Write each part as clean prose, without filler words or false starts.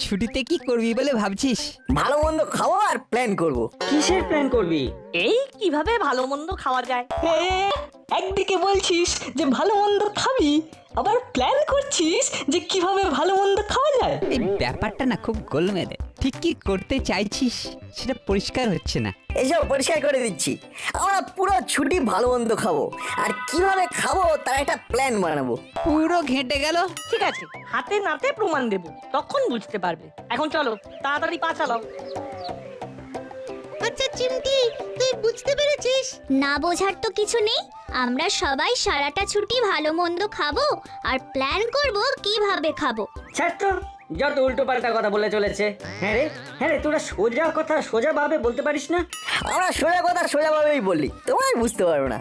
ছুটিতে কি করবি বলে ভাবছিস? ভালো মন্দ খাবো আর প্ল্যান করব। কিসের প্ল্যান করবি? এই কিভাবে ভালো মন্দ খাওয়া যায়। একদিকে বলছিস যে ভালো মন্দ খাবি, আবার প্ল্যান করছিস যে কিভাবে ভালো মন্দ খাওয়া যায়। এই ব্যাপারটা না খুব গোলমেলে। ঠিক কি করতে চাইছিস সেটা পরিষ্কার হচ্ছে না। এসব পরিষ্কার করে দিচ্ছি। আমরা পুরো ছুটি ভালো মন্দ খাবো, আর কিভাবে খাবো তার একটা প্ল্যান বানাবো। পুরো ঘেঁটে গেল। ঠিক আছে, হাতে নাতে প্রমাণ দেব, তখন বুঝতে পারবে। এখন চলো তাড়াতাড়ি পা চালাও। আচ্ছা চিমটি, তুই বুঝতে পেরেছিস? না বোঝার তো কিছু নেই। আমরা সবাই সারাটা ছুটি ভালো মন্দ খাবো আর প্ল্যান করব কিভাবে খাবো। ছাত্র যত উল্টো পাল্টা কথা বলে চলেছে। হ্যাঁ রে তোরা সোজা কথা সোজা ভাবে বলতে পারিস না? আমরা সোজা কথা সোজাভাবেই বললি, তোমরাই বুঝতে পারবে না।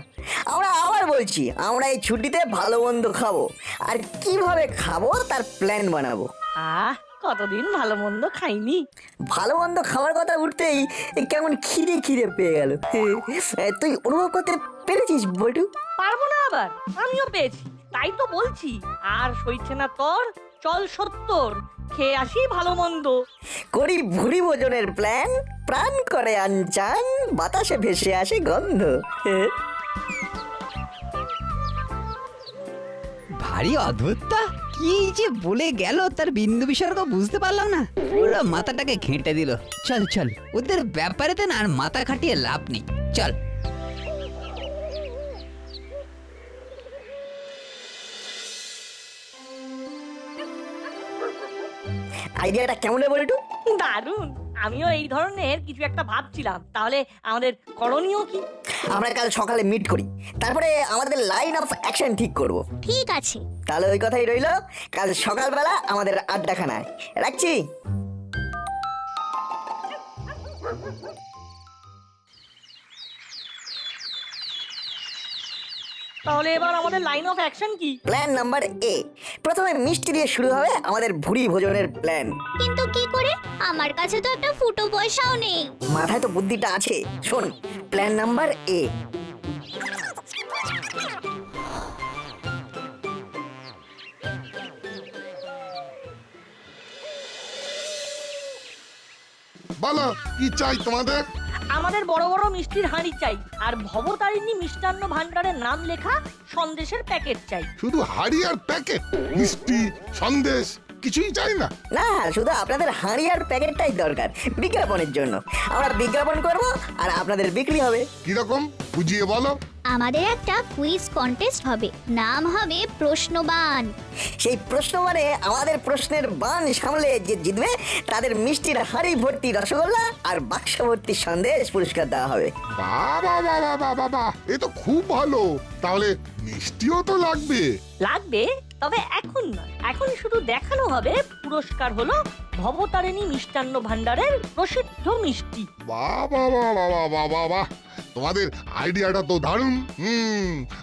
আমরা আবার বলছি, আমরা এই ছুটিতে ভালো মন্দ খাবো, আর কিভাবে খাবো তার প্ল্যান বানাবো। কতদিন ভালো মন্দ খাইনি। ভালো মন্দ খাওয়ার কথা উঠতেই কেমন খিদে খিদে পেয়ে গেল। তুই অনুভব করতে পেরেছিস বটু? পারবো না আবার, আমিও পেয়েছি, তাই তো বলছি। আর সইছে না তোর, চল 70 খেয়ে আসি ভালো মন্দ। করি ভুরি ভোজনের প্ল্যান, প্রাণ করে আনচান, বাতাসে ভেসে আসে গন্ধ। ভারী অদ্ভুতটা, কি যে বলে গেল তার বিন্দু বিসর্গ বুঝতে পারলাম না। পুরো মাথাটাকে ঘেঁটে দিল। চল চল, ওদের ব্যাপারেতে না আর মাথা খাটিয়ে লাভ নেই। চল। আইডিয়াটা কেমন বলটু? দারুণ, আমিও এই ধরনের কিছু একটা ভাবছিলাম। তাহলে আমাদের করণীয় কি? আমরা কাল সকালে মিট করি, তারপরে আমাদের লাইন অফ অ্যাকশন ঠিক করব। ঠিক আছে। তাহলে ওই কথাই রইলো, কাল সকালবেলা আমাদের আড্ডাখানায়। রাখছি। তাহলে এবার আমাদের লাইন অফ অ্যাকশন কি? প্ল্যান নাম্বার এ, প্রথমে মিষ্টি দিয়ে শুরু হবে আমাদের ভুরি ভোজনের প্ল্যান। কিন্তু কি করে? আমার কাছে তো একটা ফুটো পয়সাও নেই। মাথায় তো বুদ্ধিটা আছে, শোন। প্ল্যান নাম্বার এ, বলো কি চাই তোমাদের? আমাদের বড় বড় মিষ্টির হাঁড়ি চাই, আর ভবতারিণী মিষ্টান্ন ভান্ডারের নাম লেখা সন্দেশের প্যাকেট চাই। শুধু হাড়ি আর প্যাকেট? মিষ্টি সন্দেশ কিছুই চাই না? না, শুধু আপনাদের হাঁড়ি আর প্যাকেটটাই দরকার বিজ্ঞাপনের জন্য। আমরা বিজ্ঞাপন করব আর আপনাদের বিক্রি হবে। কিরকম বুঝিয়ে বলো। আমাদের একটা কুইজ কন্টেস্ট হবে, নাম হবে প্রশ্নবান। সেই প্রশ্ন মানে আমাদের প্রশ্নের বান সামলে যে জিতবে তাদের মিষ্টির হাঁড়ি ভর্তি রসগোল্লা আর বাক্স ভর্তি সন্দেশ পুরস্কার দেওয়া হবে। বাবা বাবা বাবা বাবা, এ তো খুব ভালো। তাহলে মিষ্টিও তো লাগবে। লাগবে, তবে এখন নয়। এখন শুধু দেখানো হবে পুরস্কার হলো ভবতারিণী মিষ্টান্ন ভান্ডারের প্রসিদ্ধ মিষ্টি। বাবা বাবা বাবা বাবা, তোমাদের আইডিয়াটা তো দারুণ।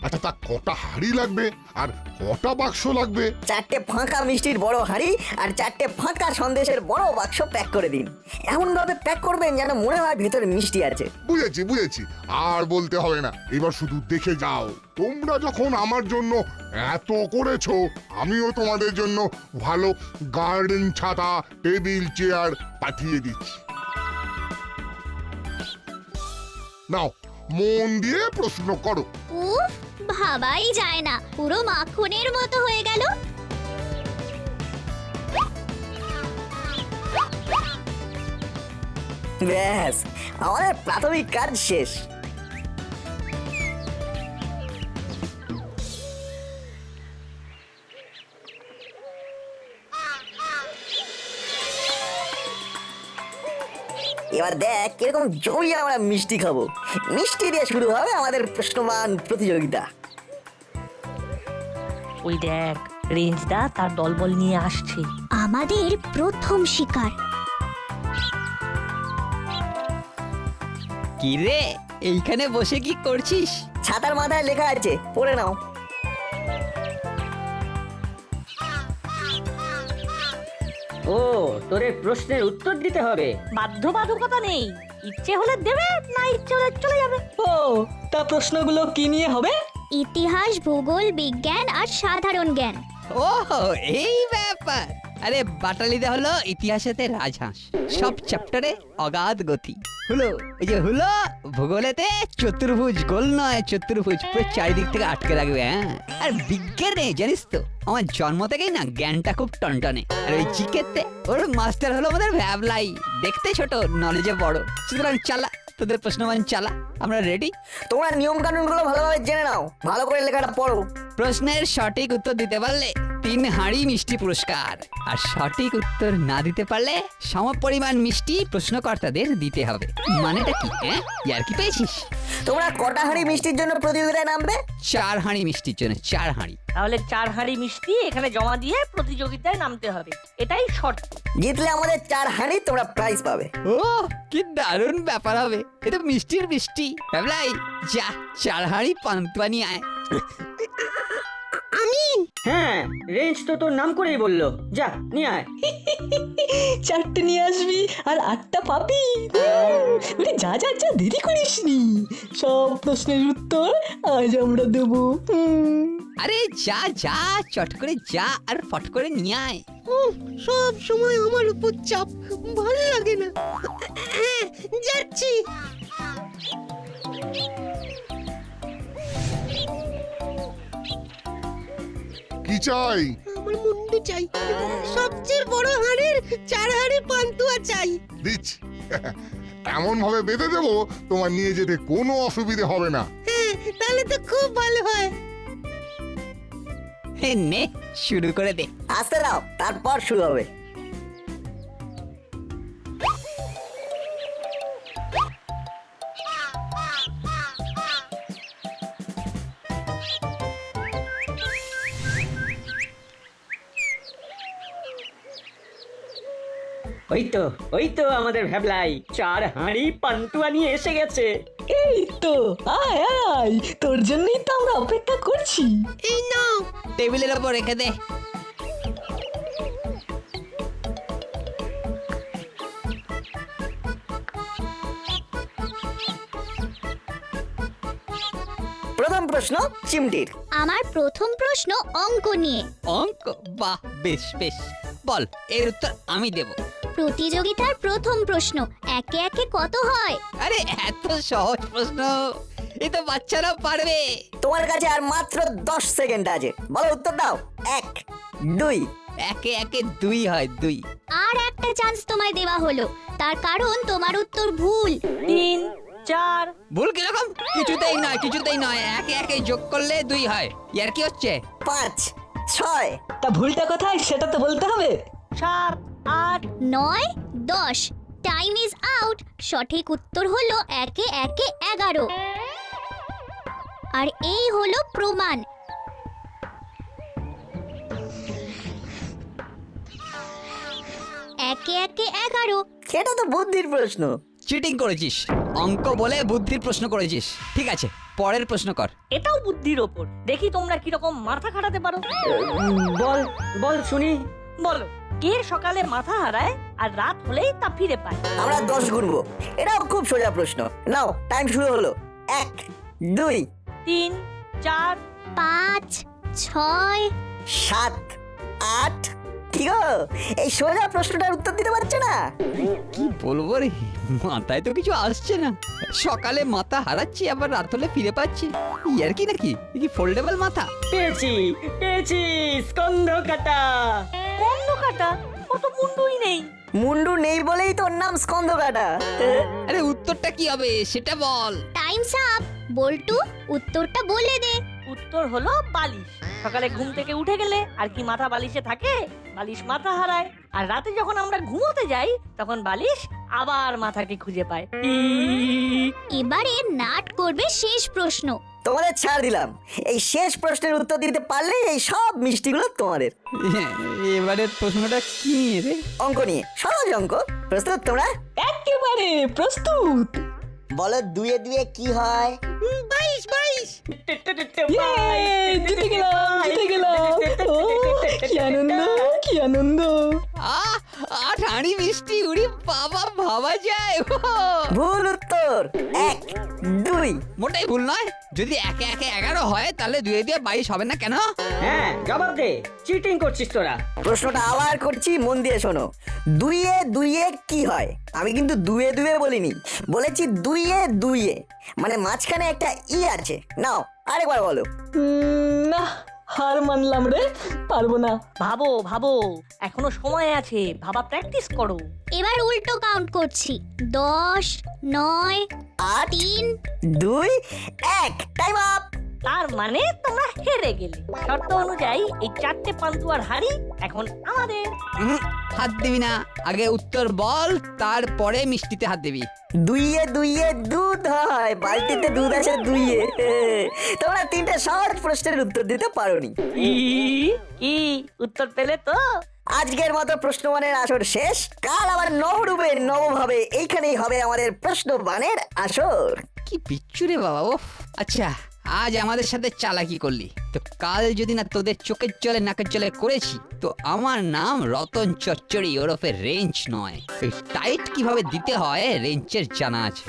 আচ্ছা, তা কটা হাড়ি লাগবে আর কটা বাক্স লাগবে? 4টে ফাঁকা মিষ্টির বড় হাঁড়ি আর 4টে ফাঁকা সন্দেশের বড় বাক্স প্যাক করে দিন। এমন ভাবে প্যাক করবেন যেন মনে হয় ভেতরে মিষ্টি আছে। বুঝেছি বুঝেছি, আর বলতে হবে না। এবার শুধু দেখে যাও। তোমরা যখন আমার জন্য এত করেছো, আমিও তোমাদের জন্য ভালো গার্ডেন ছাতা, টেবিল চেয়ার পাঠিয়ে দিচ্ছি। নাও, মন দিয়ে প্রশ্ন করো। উফ, ভাবাই যায় না, পুরো মাখনের মতো হয়ে গেল। ব্যাস, আমাদের প্রাথমিক কাজ শেষ। এবার দেখ কিরকম জমি আমরা মিষ্টি খাবো। মিষ্টি দিয়ে শুরু হবে আমাদের প্রশ্নমান প্রতিযোগিতা। ওই দেখ, রেঞ্জদা তার দলবল নিয়ে আসছে। আমাদের প্রথম শিকার। কি রে, এইখানে বসে কি করছিস? ছাতার মাথায় লেখা আছে, পড়ে নাও। ও, তোরে প্রশ্নের উত্তর দিতে হবে? বাধ্যবাধকতা নেই, ইচ্ছে হলে দেবে, না ইচ্ছে হলে চলে যাবে। ও, তা প্রশ্নগুলো কি নিয়ে হবে? ইতিহাস, ভূগোল, বিজ্ঞান আর সাধারণ জ্ঞান। ও এই ব্যাপার। আরে বাটালিতে হলো ইতিহাসেতে রাজহাঁস, সব চ্যাপ্টারে অগাধ গতি। হলো ওই যে হলো ভূগোলেতে চতুর্ভুজ, গোল নয় চতুর্ভুজ, পুরো চারিদিক থেকে আটকে রাখবে। হ্যাঁ, আর বিজ্ঞানে জানিস তো আমার জন্ম থেকেই না জ্ঞানটা খুব টনটনে। আর ওই জিকেতে ওর মাস্টার হলো আমাদের ভ্যাবলাই, দেখতে ছোট নলেজে বড়। সুতরাং চালা তোদের প্রশ্নমান চালা, আমরা রেডি। তোমরা নিয়ম কানুন গুলো ভালোভাবে জেনে নাও, ভালো করে লেখাটা পড়ো। প্রশ্নের সঠিক উত্তর দিতে পারলে 3 হাঁড়ি মিষ্টি পুরস্কার, আর সঠিক উত্তর না দিতে পারলে সমপরিমাণ মিষ্টি প্রশ্নকর্তাদের দিতে হবে। মানেটা কি? হ্যাঁ, ইয়ার কি পেয়েছিস? তোমরা কটা হাঁড়ি মিষ্টির জন্য প্রতিযোগিতায় নামবে? 4 হাঁড়ি মিষ্টির জন্য 4 হাঁড়ি। তাহলে 4 হাঁড়ি মিষ্টি এখানে জমা দিয়ে প্রতিযোগিতায় নামতে হবে, এটাই শর্ত। জিতলে আমাদের 4 হাঁড়ি তোমরা প্রাইজ পাবে। ও কি দারুণ ব্যাপার হবে, এটা মিষ্টির মিষ্টি। ভাবলাই যা 4 হাঁড়ি পান্তুয়া নিয়ে আয়। হ্যাঁ, রেঞ্জ তো তোর নাম করেই বললো, যা নিয়ে আয়। 4টে নিয়ে আসবি আর 8টা পাবি। ওরে যা যা যা, দেরি করিসনি, সব প্রশ্নের উত্তর আজ আমরা দেবো। আরে যা যা, চট করে যা আর ফট করে নিয়ে আয়। সব সময় আমার উপর চাপ, ভালো লাগে না। হ্যাঁ, যাচ্ছি। কি চাই? আমার মুন্ডু চাই, সবচেয়ে বড় হাড়ের 4 হাড়ি পান্তুয়া চাই। দিচ্ছি। এমন ভাবে বেঁধে দেবো তোমার নিয়ে যেতে কোনো অসুবিধে হবে না। হ্যাঁ, তাহলে তো খুব ভালো হয়। হে নে, শুরু করে দে। আসতে দাও, তারপর শুরু হবে। ওই তো আমাদের ভ্যাবলাই 4 হাঁড়ি পান্তুয়া নিয়ে এসে গেছে। এই তো, আয় আয়, তোর জন্যই তো আমরা অপেক্ষা করছি। এই নাও। টেবিলের ওপর রেখে দে। প্রথম প্রশ্ন চিমটির। আমার প্রথম প্রশ্ন অঙ্ক নিয়ে। অঙ্ক? বাহ, বেশ বেশ, বল এর উত্তর আমি দেব। প্রতিযোগিতার প্রথম প্রশ্ন, একে একে কত হয়? আরে এত সহজ প্রশ্ন, এ তো বাচ্চারাও পারবে। তোমার কাছে আর মাত্র 10 সেকেন্ড আছে, বলো উত্তর দাও। 1, 2। একে একে 2 হয়, 2। আর একটা চান্স তোমায় দেওয়া হলো, তার কারণ তোমার উত্তর ভুল। 3, 4। ভুল কিরকম? কিছুতেই নয়, কিছুতেই নয়, একে একে যোগ করলে 2 হয়। ইয়ার কি হচ্ছে? 5, 6। তা ভুলটা কোথায় সেটা তো বলতে হবে। 7, 8। 9, 10। Time is out. সঠিক উত্তর হলো একে একে 11। আর এই হলো প্রমাণ। একে একে 11। সেটা তো বুদ্ধির প্রশ্ন। চিটিং করেছিস, অঙ্ক বলে বুদ্ধির প্রশ্ন করেছিস। ঠিক আছে, পরের প্রশ্ন কর। এটাও বুদ্ধির ওপর, দেখি তোমরা কিরকম মাথা খাটাতে পারো। বল বল শুনি। বলো, কে সকালে মাথা হারায় আর রাত হলেই তা ফিরে পায়? আমরা 10 গুনবো, এটাও খুব সোজা প্রশ্ন। নাও, টাইম শুরু হলো। 1, 2, 3, 4। 5, 6। 7, 8। কি গো, এই সোজা প্রশ্নটার উত্তর দিতে পারছো না? কি বলবো রে, মাথায় তো কিছু আসছে না। সকালে মাথা হারাচ্ছি, আবার রাত হলে ফিরে পাচ্ছি। ইয়ার কি নাকি? এ কি ফোল্ডেবল মাথা? পেয়েছি পেয়েছি, স্কন্ধ কাটা। কন্দ কাটা? ও তো মুন্ডুই নেই। মুন্ডু নেই বলেই তোর নাম স্কন্ধকাটা। আরে উত্তরটা কি হবে সেটা বল। Times up. বল্টু, উত্তরটা বলে দে। উত্তর হলো বালিশ। সকালে ঘুম থেকে উঠে গেলে আর কি মাথা বালিশে থাকে? বালিশ মাথা হারায়। আর রাতে যখন আমরা ঘুমোতে যাই তখন বালিশ আবার মাথাকে খুঁজে পায়। এবারে নাট করবে শেষ প্রশ্ন। তোমাদের ছাড় দিলাম, এই শেষ প্রশ্নের উত্তর দিতে পারলে এই সব মিষ্টিগুলো তোমাদের। এবারের প্রশ্নটা কি রে? অঙ্ক নিয়ে, সহজ অঙ্ক। প্রস্তুত তোমরা? একেবারে প্রস্তুত। বলো 2 এ 2 কি হয়? 22। ইয়ে, জিতে গেলাম, জিতে গেলাম। ও, কি আনন্দ, কি আনন্দ। 18 হাঁড়ি মিষ্টি, উড়ি বাবা, ভাবা যায়? ভুল উত্তর 1 2। মোটেই ভুল নয়। যদি একে একে 11 হয় তাহলে 2 দিয়ে 22 হবে না কেন? হ্যাঁ জবাব দে, চিটিং করছিস তোরা। প্রশ্নটা আবার করছি, মন দিয়ে শোনো। 2 এ কি হয়? আমি কিন্তু 2 বলিনি, বলেছি 2 মানে মাঝখানে একটা ই আছে। নাও আরেকবার বলো। না, হার মানলাম রে, পারবো না। ভাবো ভাবো, এখনো সময় আছে, ভাবা প্র্যাকটিস করো। এবার উল্টো কাউন্ট করছি। 10, 9, 8 3। 2 1, টাইম আপ। তার মানে তোমরা হেরে গেলে। শর্ত অনুযায়ী এই 4টে পান্তুয়ার হাড়ি এখন আমাদের। হাত দিবি না, আগে উত্তর বল, তারপরে মিষ্টিতে হাত দিবি। 2 এ দুধ হয়, বালতিতে দুধ আছে 2 এ। তোমরা 3টে শর্ট প্রশ্নের উত্তর দিতে পারোনি। কি উত্তর পেলে তো? আজকের মতো প্রশ্নবানের আসর শেষ। কাল আবার নবরূপে নবভাবে এইখানেই হবে আমাদের প্রশ্নবানের আসর। কি বিচ্ছু রে বাবা। ওফ, আচ্ছা আজ আমাদের সাথে চালাকি করলি তো কাল যদি না তোদের চোখের জলে নাকের জলে করেছি তো আমার নাম রতন চচ্চড়ি ওরফে রেঞ্জ নয়। এই টাইট কিভাবে দিতে হয় রেঞ্চের জানা আছে।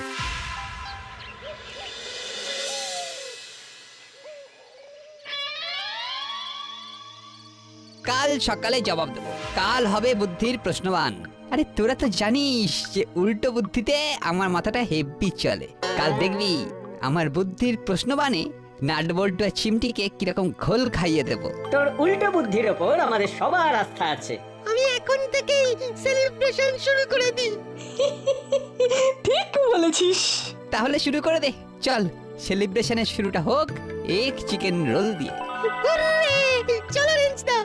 কাল সকালে জবাব দেবো। কাল হবে বুদ্ধির প্রশ্নবান। আরে তোরা তো জানিস যে উল্টো বুদ্ধিতে আমার মাথাটা হেভি চলে। কাল দেখবি আমার বুদ্ধির প্রশ্নবানে নাটবল্টু আর চিমটিকে কিরকম ঘোল খাইয়ে দেব। তোর উল্টো বুদ্ধির ওপর আমাদের সবার আস্থা আছে। আমি এখন থেকেই সেলিব্রেশন শুরু করে দিই। ঠিক বলেছিস। তাহলে শুরু করে দে, চল সেলিব্রেশনের শুরুটা হোক এক চিকেন রোল দিয়ে। হুররে! চলো রেঞ্জদা।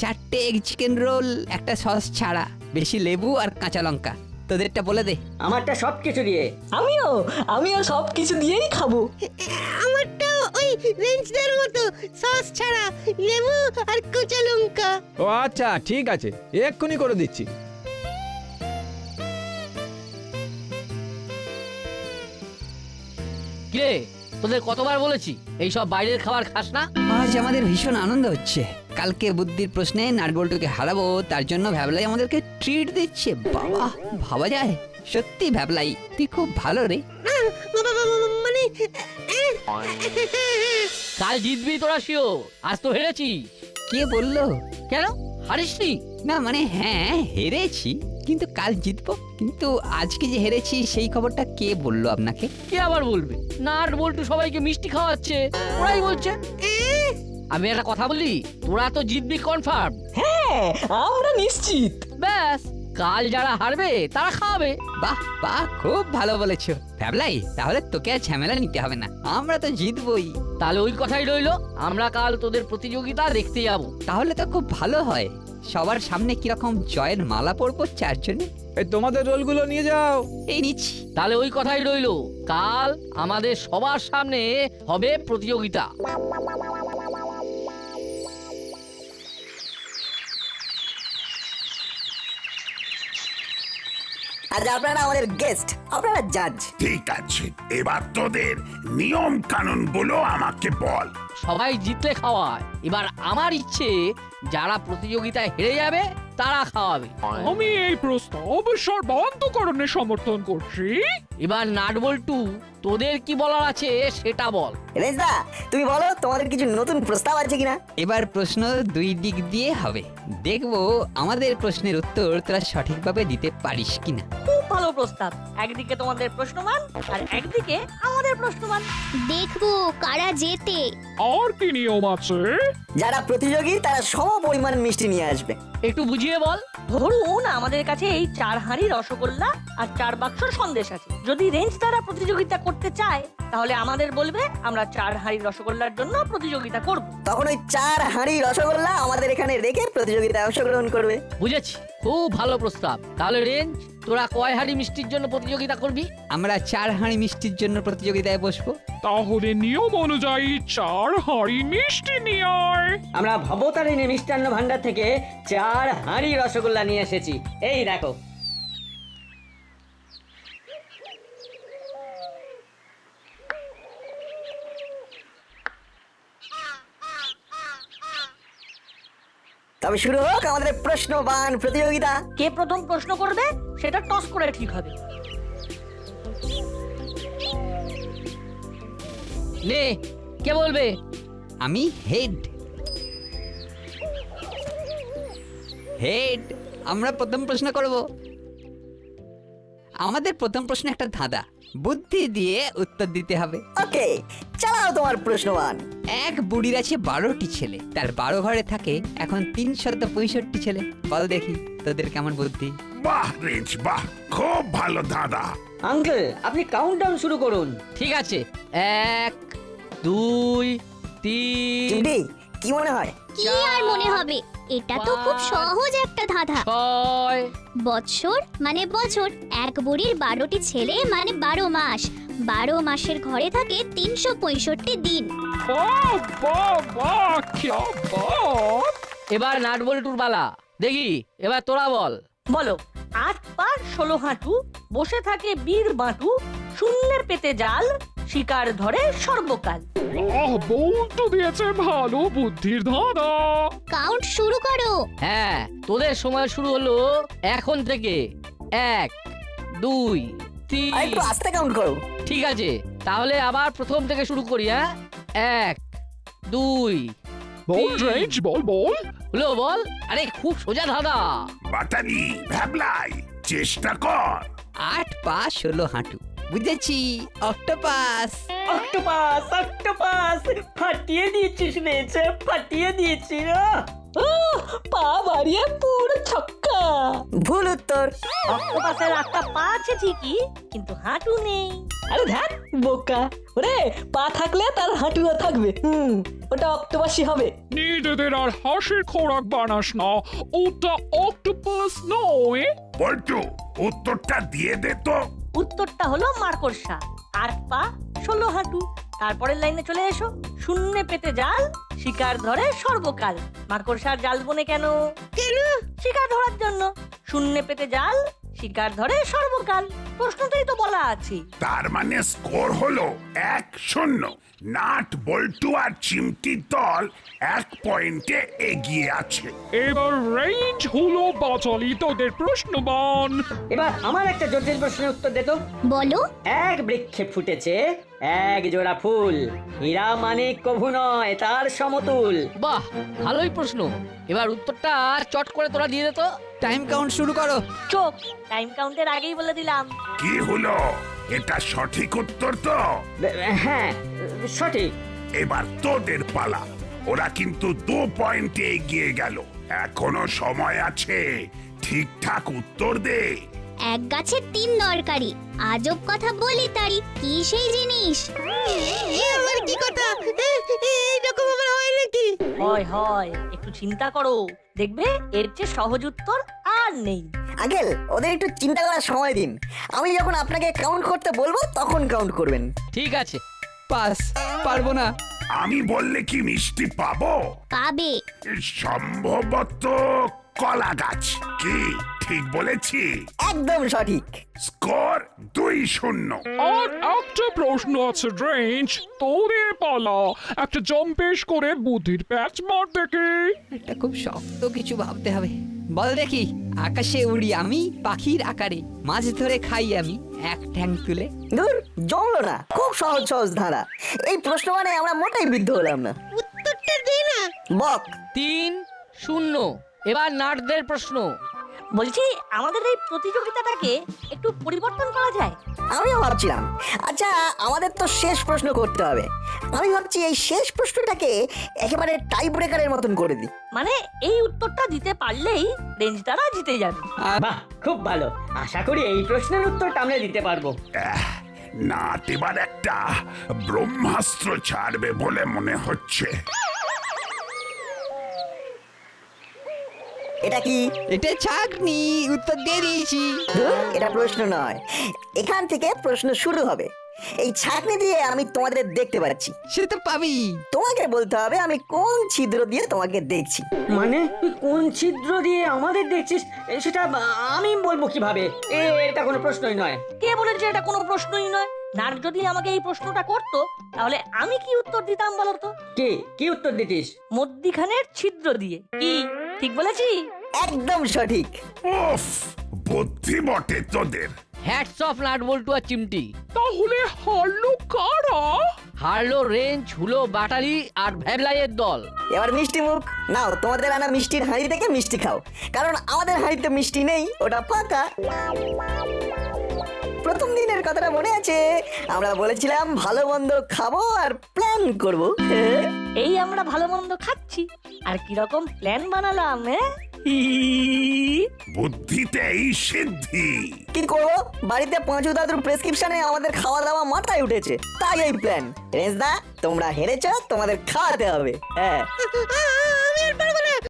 চারটে এগ চিকেন রোল, একটা সস ছাড়া, বেশি লেবু আর কাঁচা লঙ্কা। তোদেরটা বলে দে। আমারটা সবকিছু দিয়ে। আমিও সব কিছু দিয়েই খাবো। আমারটাও ওই রেঞ্জদার মতো, সস ছাড়া, লেবু আর কাঁচা লঙ্কা। ও আচ্ছা, ঠিক আছে, এক্ষুনি করে দিচ্ছি। কিরে, তোদের কতবার বলেছি এইসব বাইরের খাবার খাস না? আজ আমাদের ভীষণ আনন্দ হচ্ছে। কালকে বুদ্ধির প্রশ্নে নাটবল্টুকে হারাবো, তার জন্য ভ্যাবলাই আমাদেরকে ট্রিট দিচ্ছে। বাবা, ভাবা যায়? সত্যি ভ্যাবলাই তুই খুব ভালো রে। মানে কাল জিতবি তোরা শিওর। আজ তো হেরেছিস। কে বললো? কেন হারিসনি? না মানে হ্যাঁ হেরেছি, কিন্তু কাল জিতবো। কিন্তু আজকে যে হেরেছি সেই খবরটা কে বললো আপনাকে? কে আবার বলবে? নাট বল্টু সবাইকে মিষ্টি খাওয়াচ্ছে, ওরাই বলছে। আমি একটা কথা বলি, তোরা তো জিতবি কনফার্ম। হ্যাঁ, আমরা নিশ্চিত। ব্যাস, কাল যারা হারবে তারা খাওয়াবে। বাহ বাহ, খুব ভালো বলেছো ভ্যাবলাই। তাহলে তোকে আর ঝামেলা নিতে হবে না, আমরা তো জিতবই। তাহলে ওই কথাই রইলো, আমরা কাল তোদের প্রতিযোগিতা দেখতে যাব। তাহলে তো খুব ভালো হয়। সবার সামনে কিরকম জয়ের মালা পরবো চারজনে। এই তোমাদের রোলগুলো নিয়ে যাও। এই নিচ্ছি। তাহলে ওই কথাই রইলো, কাল আমাদের সবার সামনে হবে প্রতিযোগিতা। আজ আপনারা আমাদের গেস্ট, আপনারা জাজ। ঠিক আছে, এবার তোদের নিয়ম কানুন গুলো আমাকে বল। সবাই জিতলে খাওয়ায়। এবার আমার ইচ্ছে, যারা প্রতিযোগিতায় হেরে যাবে তারা খাওয়াবে। আমি এই প্রস্তাব সর্বান্তকরণে সমর্থন করছি। এবার নাটবল্টু, তোদের কি বলার আছে সেটা বল। রেঞ্জদা, তুমি বলো তোমাদের কিছু নতুন প্রস্তাব আছে কিনা। এবার প্রশ্ন দুই দিক দিয়ে হবে। দেখবো আমাদের প্রশ্নের উত্তর তোরা সঠিকভাবে দিতে পারিস কিনা। খুব ভালো প্রস্তাব। একদিকে তোমাদের প্রশ্নমান আর একদিকে আমাদের প্রশ্নমান। দেখবো কারা জেতে। আর কি নিয়ম আছে? যারা প্রতিযোগী তারা সম পরিমাণ মিষ্টি নিয়ে আসবে। একটু বুঝিয়ে বল। ধরুন আমাদের কাছে এই 4 হাঁড়ি রসগোল্লা আর 4 বাক্স সন্দেশ আছে। যদি রেঞ্জ দ্বারা প্রতিযোগিতা করতে চায় তাহলে আমাদের বলবে, আমরা 4 হাঁড়ি রসগোল্লার জন্য প্রতিযোগিতা করব। তখন ওই 4 হাঁড়ি রসগোল্লা আমাদের এখানে রেখে প্রতিযোগিতায় অংশগ্রহণ করবে। বুঝেছি, খুব ভালো প্রস্তাব। তাহলে রেঞ্জ, তোরা কয় হাঁড়ি মিষ্টির জন্য প্রতিযোগিতা করবি? আমরা 4 হাঁড়ি মিষ্টির জন্য প্রতিযোগিতায় বসবো। তাহলে নিয়ম অনুযায়ী 4 হাঁড়ি মিষ্টি নিয়ে আয়। আমরা ভবতারিণী মিষ্টান্ন ভান্ডার থেকে 4 হাঁড়ি রসগোল্লা নিয়ে এসেছি। এই দেখো। তবে শুরু হোক আমাদের প্রশ্নবান প্রতিযোগিতা। কে প্রথম প্রশ্ন করবে সেটা টস করে ঠিক হবে। নে, কে বলবে? আমি হেড। হেড, আমরা প্রথম প্রশ্ন করব। আমাদের প্রথম প্রশ্ন একটা ধাঁধা, বুদ্ধি দিয়ে উত্তর দিতে হবে। ওকে, চালাও তোমার প্রশ্নবান। এক বুড়ির আছে 12টি ছেলে, তার 12 ঘরে থাকে এখন 365 ছেলে। বল দেখি তোদের কেমন বুদ্ধি। বাহ রেঞ্জ, বাহ, খুব ভালো দাদা। আঙ্কেল আপনি কাউন্টডাউন শুরু করুন। ঠিক আছে, 1 2 3 চিমটি, কি মনে হয়? কি আর মনে হবে, এটা তো খুব সহজ একটা ধাঁধা। 6 বৎসর মানে বছর, এক বুড়ির 12টি ছেলে মানে 12 মাস, 12 মাসের ঘরে থাকে 365 দিন। বাহ বাহ বাহ, क्या बात। এবার নাট বল্টুর পালা। দেখি এবার তোরা বল। বলো, 8 পা 16 হাঁটু, বসে থাকে বীর বাঁটু, শূন্যের পেতে জাল, শিকার ধরে সর্বকাল। বাহ, বল্টু দিয়েছে ভালো বুদ্ধির ধাঁধা। কাউন্ট শুরু করো। হ্যাঁ, তোদের সময় শুরু হলো এখন থেকে। 1 2 আর একটু 3। আস্তে কাউন্ট করো। ঠিক আছে, তাহলে আবার প্রথম থেকে শুরু করি। হ্যাঁ, 1 2 বল রেঞ্জ, বল বল। হলো বল। আরে খুব সোজা ধাঁধা। বাটালি ভ্যাবলাই, চেষ্টা কর। 8 পা 16 হাঁটু, বুঝেছি, অক্টোপাস। অক্টোপাস, অক্টোপাস, ফাটিয়ে দিয়েছিস রেঞ্জ, ফাটিয়ে দিয়েছিস। পা বাড়িয়ে পুরো ছক্কা। ভুল উত্তর। অক্টোপাসের 8টা পা আছে ঠিকই, কিন্তু হাঁটু নেই। আরে ধ্যান বোকা, ওরে পা থাকলে তার হাঁটুও থাকবে। ওটা অক্টোপাসই হবে। নিজেদের আর হাসির খোরাক বানাস না, ওটা অক্টোপাস নয়। বল্টু, উত্তরটা দিয়ে দে তো। উত্তরটা হলো মাকড়সা। 8 পা 16 হাঁটু। তারপরের লাইনে চলে এসো, শূন্যে পেতে জাল, শিকার ধরে সর্বকাল। মাকড়সার জাল বনে কেন? কেন? শিকার ধরার জন্য। শূন্যে পেতে জাল, শিকার ধরে সর্বকাল, প্রশ্নটাই তো বলা আছে। তার মানে স্কোর হলো 1-0। নাট বল্টু আর চিমটির দল 1 পয়েন্টে এগিয়ে আছে। এবার রেঞ্জ হলো বাচালি তোদের প্রশ্নবান। এবার আমার একটা জটিল প্রশ্নের উত্তর দে তো। বলো। এক বৃক্ষে ফুটেছে এক জোড়া ফুল, হীরা মানিক কভু নয় তার সমতুল। বাহ, ভালোই প্রশ্ন। এবার উত্তরটা চট করে তোরা দিয়ে দে তো। টাইম কাউন্ট শুরু করো। চোখ, টাইম কাউন্টের আগেই বলে দিলাম। কি হলো, এটা সঠিক উত্তর তো? হ্যাঁ সঠিক। এবার তোদের পালা। ওরা কিন্তু 2 পয়েন্টে এগিয়ে গেল। এখনো সময় আছে, ঠিকঠাক উত্তর দে। এক গাছে 3 দরকারি, আজব কথা বলি তারি, কি সেই জিনিস? আবার কি কথা? এইরকম আবার হয় নাকি? হয় হয়, একটু চিন্তা করো, দেখবে এর চেয়ে সহজ উত্তর আর নেই। আঙ্কেল, ওদের একটু চিন্তা করার সময় দিন। আমি যখন আপনাকে কাউন্ট করতে বলবো তখন কাউন্ট করবেন। ঠিক আছে। পাস, পারবো না। আমি বললে কি মিষ্টি পাবো? পাবে। সম্ভবত কলা গাছ। কি ঠিক বলেছি? একদম সঠিক। স্কোর 2-0। আর একটা প্রশ্ন আছে রেঞ্জ, তোদের পালা। একটা জম্পেশ করে বুদ্ধির প্যাচ মার দেখি। এটা খুব শক্ত কিছু ভাবতে হবে। বল দেখি, আকাশে উড়ি আমি পাখির আকারে, মাছ ধরে খাই আমি এক ঠ্যাং তুলে। দূর, জমলো না। খুব সহজ সহজ ধাঁধা। এই প্রশ্ন মানে আমরা মোটেই বিদ্ধ হলাম না। উত্তরটা দে না। বক। 3-0। এবার নাটদের প্রশ্ন। বলছি, আমাদের এই প্রতিযোগিতাটাকে একটু পরিবর্তন করা যায়? আমিও ভাবছিলাম। আচ্ছা, আমাদের তো শেষ প্রশ্ন করতে হবে। আমি ভাবছি এই শেষ প্রশ্নটাকে একেবারে টাই ব্রেকারের মতন করে দিই। মানে এই উত্তরটা দিতে পারলেই রেঞ্জ দ্বারা জিতে যাবে। বাহ, খুব ভালো। আশা করি এই প্রশ্নের উত্তরটা আমরা দিতে পারবো। নাট এবার একটা ব্রহ্মাস্ত্র ছাড়বে বলে মনে হচ্ছে। এটা কি? এটা ছাঁকনি, উত্তর দিয়ে দিয়েছি। ধুর, এটা প্রশ্ন নয়। এখান থেকে প্রশ্ন শুরু হবে। এই ছাঁকনি দিয়ে আমি তোমাদের দেখতে পাচ্ছি। সে তো পাবি। তোমাকে বলতে হবে আমি কোন ছিদ্র দিয়ে তোমাকে দেখছি। মানে তুই কোন ছিদ্র দিয়ে আমাদের দেখছিস সেটা আমি বলবো কিভাবে? এটা কোনো প্রশ্নই নয়। কে বলেছে এটা কোনো প্রশ্নই নয়? নাট যদি আমাকে এই প্রশ্নটা করতো তাহলে আমি কি উত্তর দিতাম বলো তো? কি উত্তর দিতিস? মধ্যিখানের ছিদ্র দিয়ে। কি ঠিক বলেছি? একদম সঠিক। উফ, বুদ্ধি বটে তোদের। হ্যাটস অফ নাট বল্টু আর চিমটি। তাহলে হারলো কারা? হারলো রেঞ্জ, হুলো, বাটালি আর ভ্যাবলাইয়ের দল। এবার মিষ্টি মুখ নাও, তোমাদের আনা মিষ্টির হাঁড়ি থেকে মিষ্টি খাও, কারণ আমাদের হাঁড়িতে মিষ্টি নেই, ওটা ফাঁকা। প্রথম দিনের কথাটা মনে আছে? আমরা বলেছিলাম ভালো মন্দ খাবো আর প্ল্যান করবো। এই আমরা ভালো মন্দ খাচ্ছি আর কিরকম প্ল্যান বানালাম, বুদ্ধিতেই সিদ্ধি। কি করবো, বাড়িতে পাঁচু দাদুর প্রেসক্রিপশনে আমাদের খাওয়া দাওয়া মাথায় উঠেছে, তাই এই প্ল্যান। রেঞ্জদা, তোমরা হেরেছ, তোমাদের খাওয়াতে হবে। হ্যাঁ